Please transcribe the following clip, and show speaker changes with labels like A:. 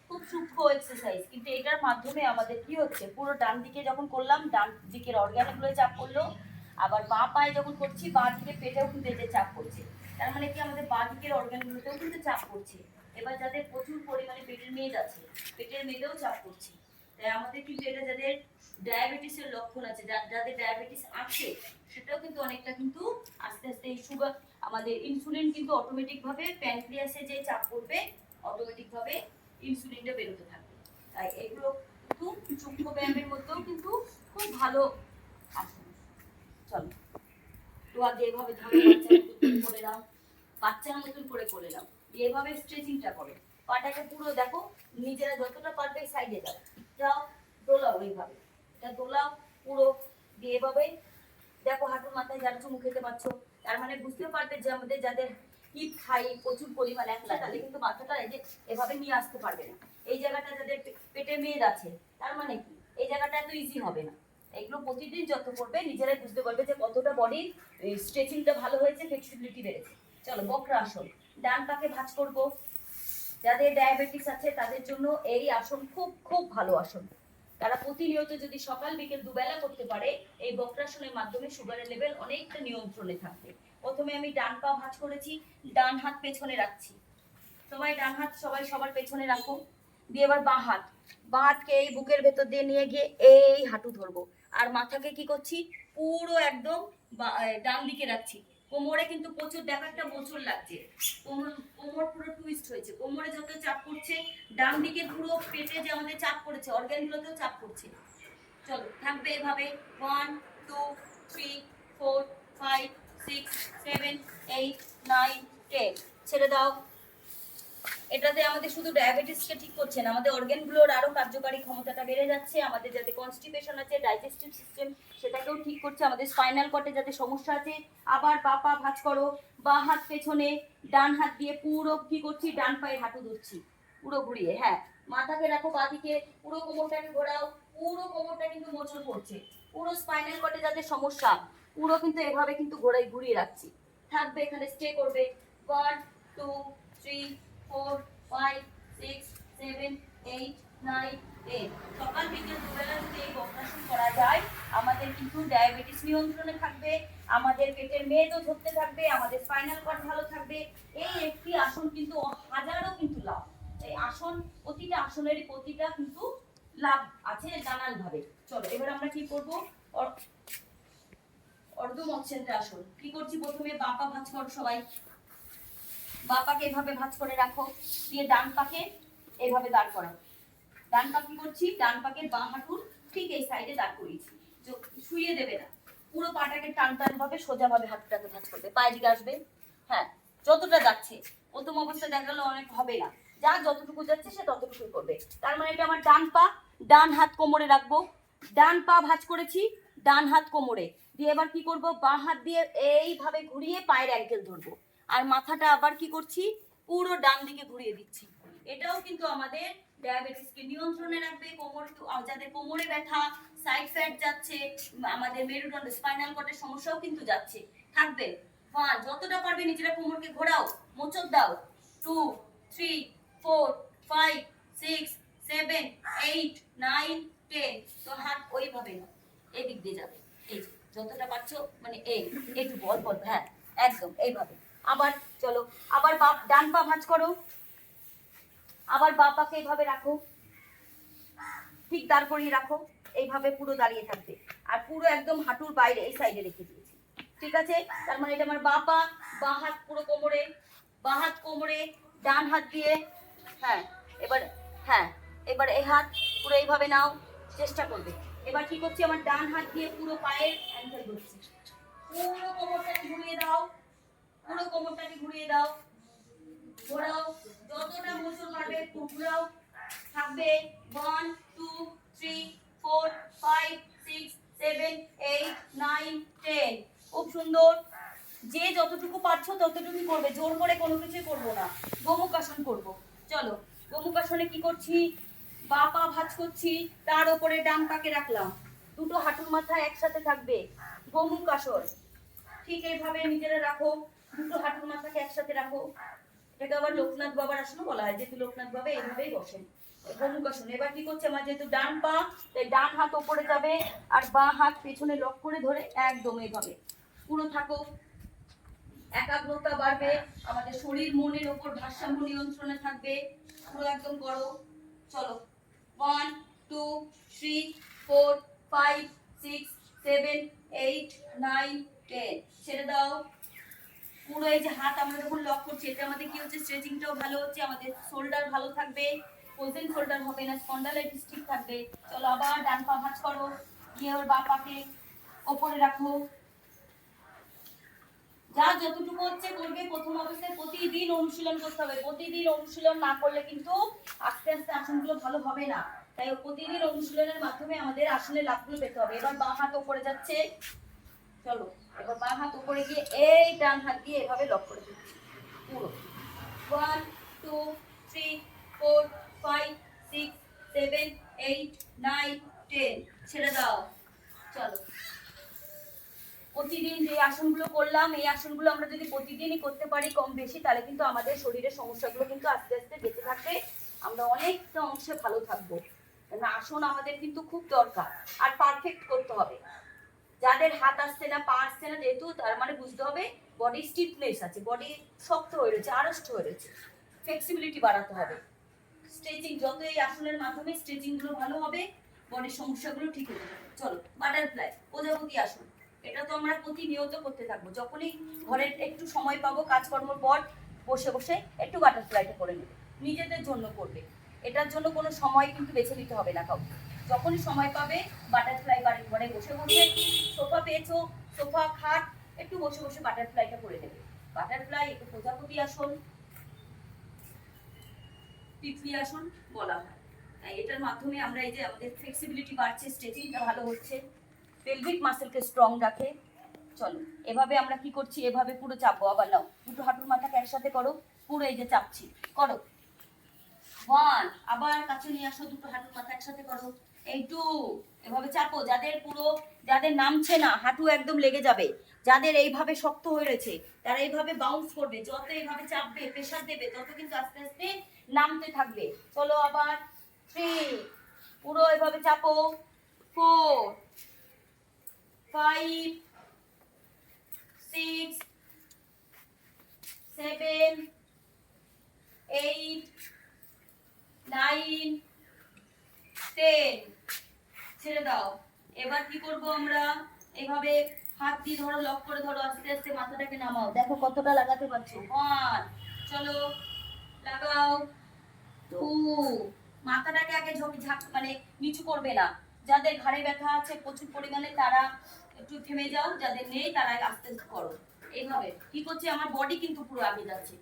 A: খুব সূক্ষ্ম এক্সারসাইজ, কিন্তু এটার মাধ্যমে আমাদের কি হচ্ছে, পুরো ডান দিকে যখন করলাম ডান দিকের অর্গানগুলো চাপ করলো, আবার বাঁ পায়ে যখন করছি বাঁ দিকে পেটেও কিন্তু এতে চাপ পড়ছে। তার মানে কি আমাদের বাঁ দিকের অর্গানগুলোতেও কিন্তু চাপ পড়ছে। এবার যাদের প্রচুর পরিমাণে পেটের মেদ আছে, পেটের মেদেও চাপ পড়ছে। তাই আমাদের কিন্তু এটা যাদের ডায়াবেটিসের লক্ষণ আছে, যাদের ডায়াবেটিস আছে, সেটাও কিন্তু অনেকটা কিন্তু আস্তে আস্তে এই সুগার, আমাদের ইনসুলিন কিন্তু অটোমেটিক ভাবে প্যানক্রিয়াসে যে চাপ পড়বে, অটোমেটিক ভাবে ইনসুলিনটা বেরোতে থাকবে। তাই এগুলো কিন্তু সূক্ষ্ম ব্যায়ামের মধ্যেও কিন্তু খুব ভালো আসন। চলো তো আগে এভাবে ধরো, করে নাও, বাচ্চার মতন করে নাও, এভাবে স্ট্রেচিংটা করো। পাটাকে পুরো দেখো, নিজেরা যতটা পারবে সাইডে যাও, যাও দোলাও, এইভাবে এটা দোলাও পুরো দিয়ে এভাবে। দেখো হাঁটুর মাথায় যারা চুমু খেতে পারছো, তার মানে বুঝতে পারবে যে আমাদের যাদের হিপ খাই প্রচুর পরিমাণে একলা, তাহলে কিন্তু মাথাটা এই যে এভাবে নিয়ে আসতে পারবে না। এই জায়গাটা যাদের পেটে মেদ আছে, তার মানে কি এই জায়গাটা এত ইজি হবে না। এগুলো প্রতিদিন যত করবে নিজেরাই বুঝতে পারবে যে কতটা বডি স্ট্রেচিংটা ভালো হয়েছে, ফ্লেক্সিবিলিটি বেড়েছে। চলো বক্রা আসন, ডান পাকে ভাঁজ করবো। যাদের ডায়াবেটিস আছে তাদের জন্য এই আসন খুব খুব ভালো আসন। তারা প্রতিনিয়ত যদি সকাল বিকেল দুবেলা করতে পারে, এই বক্রাসনের মাধ্যমে সুগারের লেভেল অনেকটা নিয়ন্ত্রণে থাকবে। প্রথমে আমি ডান পা ভাঁজ করেছি, ডান হাত পেছনে রাখছি। সবাই ডান হাত সবাই সবার পেছনে রাখো। দিয়ে এবার বাঁ হাতকে এই বুকের ভেতর দিয়ে নিয়ে গিয়ে এই হাঁটু ধরবো, আর মাথাকে কি করছি পুরো একদম ডান দিকে রাখছি। কোমরে কিন্তু প্রচুর দেখো একটা মোচড় লাগছে, কোমর পুরো টুইস্ট হয়েছে, কোমরে যত চাপ পড়ছে, ডান দিকে পুরো পেটে যে আমাদের চাপ পড়েছে, অর্গানগুলোতেও চাপ পড়ছে। চলো থাকবে এভাবে 1 2 3 4 5 6 7 8 9 10। ছেড়ে দাও। এটাতে আমাদের শুধু ডায়াবেটিসকে ঠিক করছে না, আমাদের অর্গানগুলোর আরো কার্যকারী ক্ষমতাটা বেড়ে যাচ্ছে। আমাদের যাতে কনস্টিপেশন আছে, ডাইজেস্টিভ সিস্টেম, সেটাকেও ঠিক করছে। আমাদের স্পাইনাল কর্ডে যাতে সমস্যা আছে, আবার বাঁ পা ভাঁজ করো, বাঁ হাত পেছনে, ডান হাত দিয়ে পুরো কি করছি, ডান পায়ে হাঁটু ধরছি পুরো ঘুরিয়ে। হ্যাঁ, মাথাকে রাখো বাঁদিকে, পুরো কোমরটাকে ঘোরাও, পুরো কোমরটা কিন্তু মোচড় পড়ছে। পুরো স্পাইনাল কর্ডে যাতে সমস্যা, পুরো কিন্তু এভাবে কিন্তু ঘুরিয়ে রাখছি। থাকবে এখানে, স্টে করবে। 1 2 3 4 5 6 7 8 9 10। সকাল বিকেল দুবেলা যদি এই বক্রাসন করা যায়, আমাদের কিন্তু ডায়াবেটিস নিয়ন্ত্রণে থাকবে, আমাদের পেটের মেদও ধরতে থাকবে, আমাদের স্পাইনাল কর্ড ভালো থাকবে। এই একটি আসন কিন্তু হাজারো কিন্তু লাভ। এই আসন, প্রতিটা আসনেরই প্রতিটা কিন্তু লাভ আছে নানান ভাবে। চলো এবার আমরা কি করব, অর্ধ মৎস্যেন্দ্রাসন। কি করছি, প্রথমে বাঁ পা ভাঁজ করো সবাই, বাঁ পাকে এভাবে ভাঁজ করে রাখো, দিয়ে ডান পাকে এভাবে দাঁড় করাও। ডান পা কি করছি, ডান পাকে বাঁ হাঁটুর ঠিক এই সাইডে দাঁড় করিয়েছি, শুইয়ে দেবে না, পুরো পাটাকে টান টান ভাবে সোজা ভাবে হাতটাকে ভাঁজ করবে, পায়ের দিকে আসবে। হ্যাঁ, যতটা যাচ্ছে, প্রথম অবস্থায় দেখা গেল অনেক হবে না, যা যতটুকু যাচ্ছে সে ততটুকুই করবে। তার মানে এটা আমার ডান পা, ডান হাত কোমরে রাখবো, ডান পা ভাঁজ করেছি, ডান হাত কোমরে দিয়ে এবার কি করব, বাঁ হাত দিয়ে এইভাবে ঘুরিয়ে পায়ের অ্যাঙ্কেল ধরবো, আর মাথাটা আবার কি করছি, পুরো ডান দিকে ঘুরিয়ে দিচ্ছি। এটাও কিন্তু আমাদের ডায়াবেটিসকে নিয়ন্ত্রণে রাখবে। কোমর, যাদের কোমরে ব্যথা, সাইড ফ্যাট যাচ্ছে, আমাদের মেরুদণ্ড স্পাইনাল কর্ডের সমস্যাও কিন্তু যাচ্ছে, থাকবে। যতটা পারবে নিজেরা কোমরকে ঘোরাও, মোচড় দাও। 2 3 4 5 6 7 8 9 10। তো হাত ওইভাবে এদিক দিয়ে যাবে, এই যতটা পারছো, মানে এই একটু বল বল, হ্যাঁ একদম এইভাবে। আবার চলো, আবার ডান পা ভাঁজ করো, আবার বাঁ পাকে এইভাবে রাখো, ঠিক দাঁড় করিয়ে রাখো, এইভাবে পুরো দাঁড়িয়ে থাকবে, আর পুরো একদম হাঁটুর বাইরে এই সাইডে রেখে দিয়েছি। ঠিক আছে, তার মানে এটা আমার বাঁ পা, বাঁ হাত পুরো কোমরে, বাঁ হাত কোমরে, ডান হাত দিয়ে। হ্যাঁ এবার, হ্যাঁ এবার এই হাত পুরো এইভাবে নাও, চেষ্টা করবে। এবার কি করছি, আমার ডান হাত দিয়ে পুরো পায়ের অ্যাঙ্কেল ধরছি, পুরো কোমরটাকে ঘুরিয়ে দাও, পুরো কোমরটাকে ঘুরিয়ে দাও, ঘোরাও, যতটা মোচড় পারবে ঘোরাও। থাকবে 1 2 3 4 5 6 7 8 9 10। খুব সুন্দর, যে যতটুকু পারছো ততটুকুই করবে, জোর করে কোনো কিছুই করবো না। গোমুখাসন করব। চলো গোমুখাসনে কি করছি, বাঁ পা ভাঁজ করছি, তার উপরে ডান পাকে রাখলাম, দুটো হাঁটুর মাথা একসাথে থাকবে, গোমুখাসন। ঠিক এইভাবে নিজেরা রাখো, দুটো হাঁটুর মাথাকে একসাথে রাখো, এটাকে আবার লোকনাথ বাবার আসনও বলা হয়, যেহেতু লোকনাথ বাবা এইভাবেই বসেন, গোমুখাসন। এবার কি করছে, আমার যেহেতু ডান পা, তাই ডান হাত ওপরে যাবে আর বাঁ হাত পেছনে লক করে ধরে একদম এইভাবে পুরো থাকো। একাগ্রতা বাড়বে, আমাদের শরীর মনের ওপর ভারসাম্য নিয়ন্ত্রণে থাকবে, পুরো একদম করো। চলো 1 2 3 4 5 6 7 8 9 10, ছেড়ে দাও। পুরো এই যে হাত আমরা যখন লক করছি, এটা আমাদের কি হচ্ছে, স্ট্রেচিংটাও ভালো হচ্ছে, আমাদের শোল্ডার ভালো থাকবে, ফ্রোজেন শোল্ডার হবে না, স্পন্ডালাইটিস ঠিক থাকবে। চলো আবার ডান পা ভাঁজ করো, গিয়ে ওর বাঁ পাকে ওপরে রাখো। যা যতটুকু হচ্ছে করবে। প্রথম অবস্থায় প্রতিদিন অনুশীলন করতে হবে, প্রতিদিন অনুশীলন না করলে কিন্তু আস্তে আস্তে আসনগুলো ভালো হবে না। তাই প্রতিদিন অনুশীলনের মাধ্যমে আমাদের আসনের লাভগুলো পেতে হবে। এবার বাঁ হাত উপরে যাচ্ছে, চলো এবার বাঁ হাত উপরে গিয়ে এই ডান হাত দিয়ে এভাবে লক করে দিচ্ছি পুরো। 1 2 3 4 5 6 7 8 9 10, ছেড়ে দাও। চলো প্রতিদিন যে আসনগুলো করলাম, এই আসনগুলো আমরা যদি প্রতিদিনই করতে পারি কম বেশি, তাহলে কিন্তু আমাদের শরীরের সমস্যাগুলো কিন্তু আস্তে আস্তে বেঁচে থাকবে, আমরা অনেকটা অংশে ভালো থাকবো। আসন আমাদের কিন্তু খুব দরকার, আর পারফেক্ট করতে হবে। যাদের হাত আসছে না, পা আসছে না, যেহেতু তার মানে বুঝতে হবে বডি স্টিফনেস আছে, বডি শক্ত হয়ে রয়েছে, আড়ষ্ট হয়ে রয়েছে, ফ্লেক্সিবিলিটি বাড়াতে হবে। স্ট্রেচিং, যত এই আসনের মাধ্যমে স্ট্রেচিং গুলো ভালো হবে, বডির সমস্যাগুলো ঠিক হয়ে যাবে। চলো বাটারফ্লাই, প্রজাপতি আসন, এটা তো আমরা প্রতিনিয়ত করতে থাকবো। যখনই ঘরের একটু সময় পাবো কাজকর্মের পর, বসে বসে একটু বাটারফ্লাইটা করে নেবে, নিজেদের জন্য করবে। এটার জন্য কোনো সময় কিন্তু বেছে নিতে হবে না কাউকে, যখনই সময় পাবে বাটারফ্লাই বাড়ির ঘরে বসে বসে, সোফা পেয়েছো, সোফা খাট, একটু বসে বসে বাটারফ্লাইটা করে নেবে। বাটারফ্লাই, একটু প্রজাপতি আসন, তিতলি আসন বলা হয়। এটার মাধ্যমে আমরা এই যে আমাদের ফ্লেক্সিবিলিটি বাড়ছে, স্ট্রেচিংটা ভালো হচ্ছে, পেলভিক মাসেলকে স্ট্রং রাখে। চলো এভাবে আমরা কি করছি, এভাবে পুরো চাপবো। আবার নাও, দুটো হাঁটুর মাথাকে একসাথে করো, পুরো এই যে চাপছি, করো। 1, আবার কাছে নিয়ে আসো, দুটো হাঁটুর মাথা একসাথে করো। এই 2, এভাবে চাপো। যাদের নামছে না, হাঁটু একদম লেগে যাবে, যাদের এইভাবে শক্ত হয়ে রয়েছে, তারা এইভাবে বাউন্স করবে, যত এইভাবে চাপবে, প্রেসার দেবে, তত কিন্তু আস্তে আস্তে নামতে থাকবে। চলো আবার 3, পুরো এভাবে চাপো। 4 5 6 7 8 9 10, ছেড়ে দাও। এবার কি করব আমরা, এভাবে হাত দিয়ে ধরো, লক করে ধরো, আস্তে আস্তে মাথাটাকে নামাও, দেখো কতটা লাগাতে পারছো। 1, চলো লাগাও। 2, মাথাটাকে আগে মানে নিচু করবে না। যাদের ঘাড়ে ব্যথা আছে প্রচুর পরিমাণে, তারা একটু থেমে যাও, যাদের নেই তারা আস্তে আস্তে করো। এইভাবে কি করছে, আমার বডি কিন্তু পুরো আগে যাচ্ছে,